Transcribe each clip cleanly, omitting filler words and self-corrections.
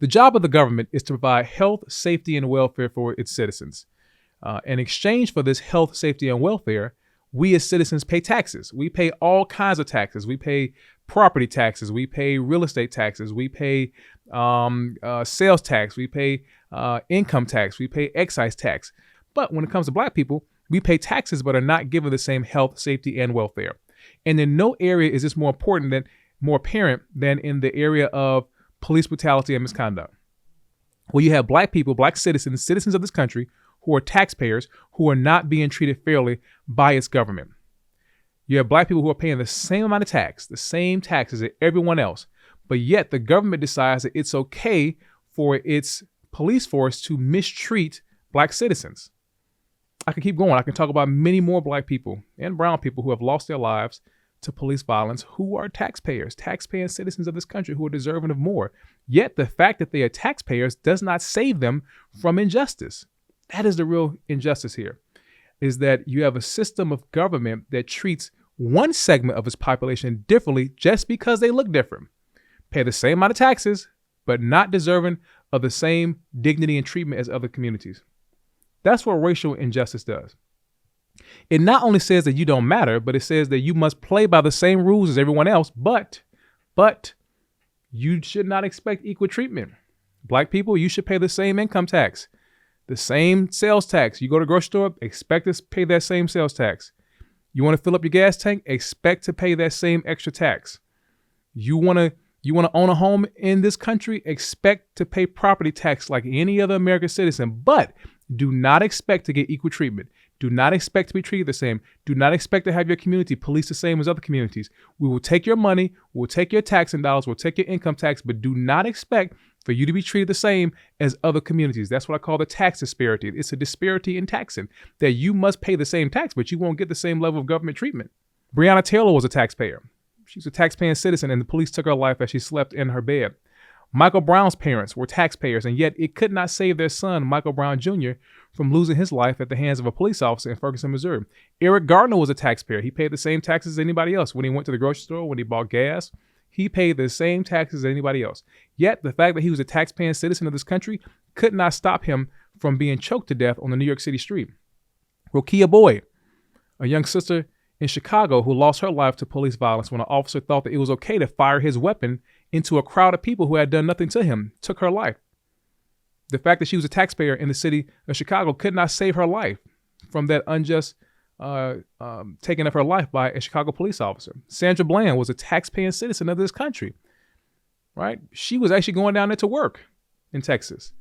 The job of the government is to provide health, safety, and welfare for its citizens. In exchange for this health, safety, and welfare, we as citizens pay taxes. We pay all kinds of taxes. We pay property taxes. We pay real estate taxes. We pay sales tax. We pay income tax. We pay excise tax. But when it comes to Black people, we pay taxes but are not given the same health, safety, and welfare. And in no area is this more apparent than in the area of police brutality and misconduct, where you have Black people, Black citizens of this country, who are taxpayers, who are not being treated fairly by its government. You have Black people who are paying the same amount of tax, the same taxes as everyone else, but yet the government decides that it's okay for its police force to mistreat Black citizens. I can keep going. I can talk about many more Black people and brown people who have lost their lives to police violence, who are taxpaying citizens of this country who are deserving of more. Yet the fact that they are taxpayers does not save them from injustice. That is the real injustice here, is that you have a system of government that treats one segment of its population differently just because they look different, pay the same amount of taxes, but not deserving of the same dignity and treatment as other communities. That's what racial injustice does. It not only says that you don't matter, but it says that you must play by the same rules as everyone else, but you should not expect equal treatment. Black people, you should pay the same income tax, the same sales tax. You go to the grocery store, expect to pay that same sales tax. You want to fill up your gas tank, expect to pay that same extra tax. You want to own a home in this country, expect to pay property tax like any other American citizen, but do not expect to get equal treatment. Do not expect to be treated the same. Do not expect to have your community policed the same as other communities. We will take your money, we'll take your taxing dollars, we'll take your income tax, but do not expect for you to be treated the same as other communities. That's what I call the tax disparity. It's a disparity in taxing, that you must pay the same tax, but you won't get the same level of government treatment. Breonna Taylor was a taxpayer. She was a taxpaying citizen, and the police took her life as she slept in her bed. Michael Brown's parents were taxpayers, and yet it could not save their son, Michael Brown Jr., from losing his life at the hands of a police officer in Ferguson, Missouri. Eric Gardner was a taxpayer. He paid the same taxes as anybody else. When he went to the grocery store, when he bought gas, he paid the same taxes as anybody else. Yet the fact that he was a taxpaying citizen of this country could not stop him from being choked to death on the New York City street. Rokia Boyd, a young sister in Chicago who lost her life to police violence when an officer thought that it was okay to fire his weapon into a crowd of people who had done nothing to him, took her life. The fact that she was a taxpayer in the city of Chicago could not save her life from that unjust taking of her life by a Chicago police officer. Sandra Bland was a taxpaying citizen of this country, right? She was actually going down there to work in Texas.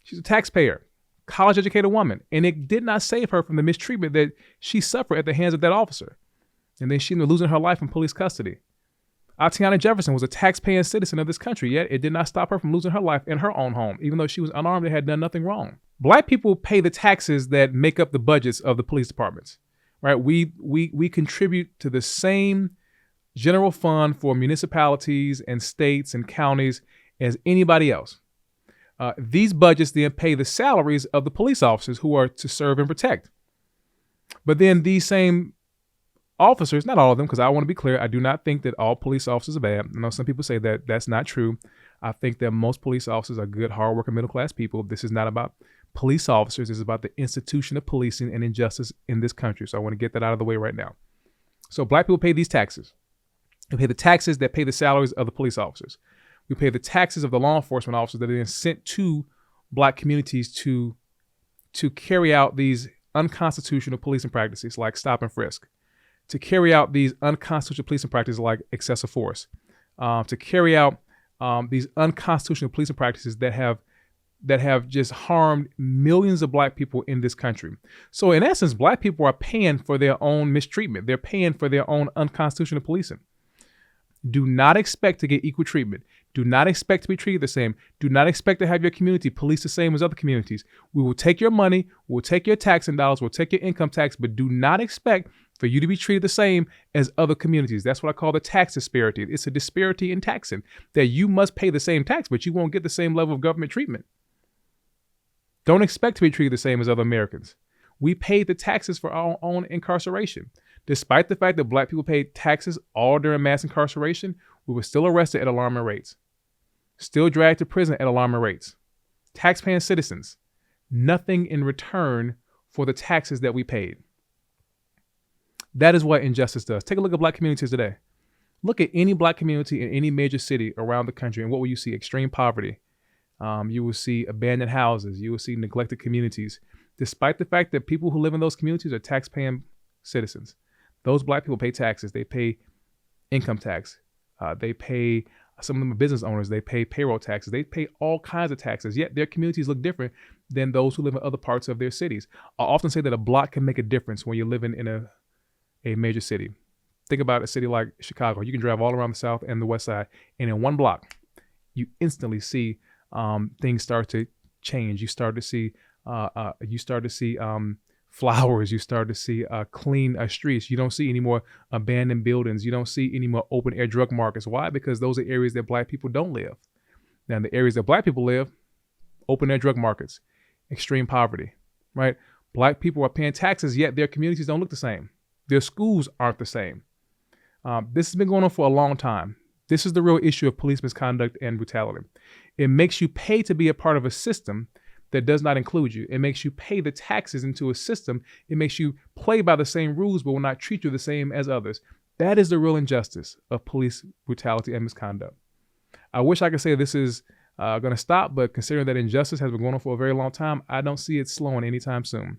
She's a taxpayer, college-educated woman, and it did not save her from the mistreatment that she suffered at the hands of that officer. And then she ended up losing her life in police custody. Atiana Jefferson was a taxpaying citizen of this country, yet it did not stop her from losing her life in her own home, even though she was unarmed and had done nothing wrong. Black people pay the taxes that make up the budgets of the police departments, right? We contribute to the same general fund for municipalities and states and counties as anybody else. These budgets then pay the salaries of the police officers who are to serve and protect. But then these same officers, not all of them, because I want to be clear, I do not think that all police officers are bad. I know some people say that that's not true. I think that most police officers are good, hardworking, middle-class people. This is not about police officers. This is about the institution of policing and injustice in this country. So I want to get that out of the way right now. So Black people pay these taxes. We pay the taxes that pay the salaries of the police officers. We pay the taxes of the law enforcement officers that are then sent to Black communities to carry out these unconstitutional policing practices like stop and frisk, to carry out these unconstitutional policing practices like excessive force, to carry out these unconstitutional policing practices that have just harmed millions of Black people in this country. So in essence, Black people are paying for their own mistreatment. They're paying for their own unconstitutional policing. Do not expect to get equal treatment. Do not expect to be treated the same. Do not expect to have your community policed the same as other communities. We will take your money, we'll take your taxing dollars, we'll take your income tax, but do not expect for you to be treated the same as other communities. That's what I call the tax disparity. It's a disparity in taxing, that you must pay the same tax, but you won't get the same level of government treatment. Don't expect to be treated the same as other Americans. We paid the taxes for our own incarceration. Despite the fact that Black people paid taxes all during mass incarceration, we were still arrested at alarming rates. still dragged to prison at alarming rates. Taxpaying citizens, nothing in return for the taxes that we paid. That is what injustice does. Take a look at black communities today. Look at any black community in any major city around the country, and what will you see? Extreme poverty. You will see abandoned houses. You will see neglected communities, despite the fact that people who live in those communities are tax-paying citizens. Those black people pay taxes. They pay income tax. They pay, some of them are business owners. They pay payroll taxes. They pay all kinds of taxes, yet their communities look different than those who live in other parts of their cities. I often say that a block can make a difference when you're living in a major city. Think about a city like Chicago. You can drive all around the South and the West Side, and in one block, you instantly see things start to change. You start to see flowers. You start to see clean streets. You don't see any more abandoned buildings. You don't see any more open air drug markets. Why? Because those are areas that black people don't live. Now, in the areas that black people live, open air drug markets, extreme poverty, right? Black people are paying taxes, yet their communities don't look the same. Their schools aren't the same. This has been going on for a long time. This is the real issue of police misconduct and brutality. It makes you pay to be a part of a system that does not include you. It makes you pay the taxes into a system. It makes you play by the same rules, but will not treat you the same as others. That is the real injustice of police brutality and misconduct. I wish I could say this is going to stop, but considering that injustice has been going on for a very long time, I don't see it slowing anytime soon.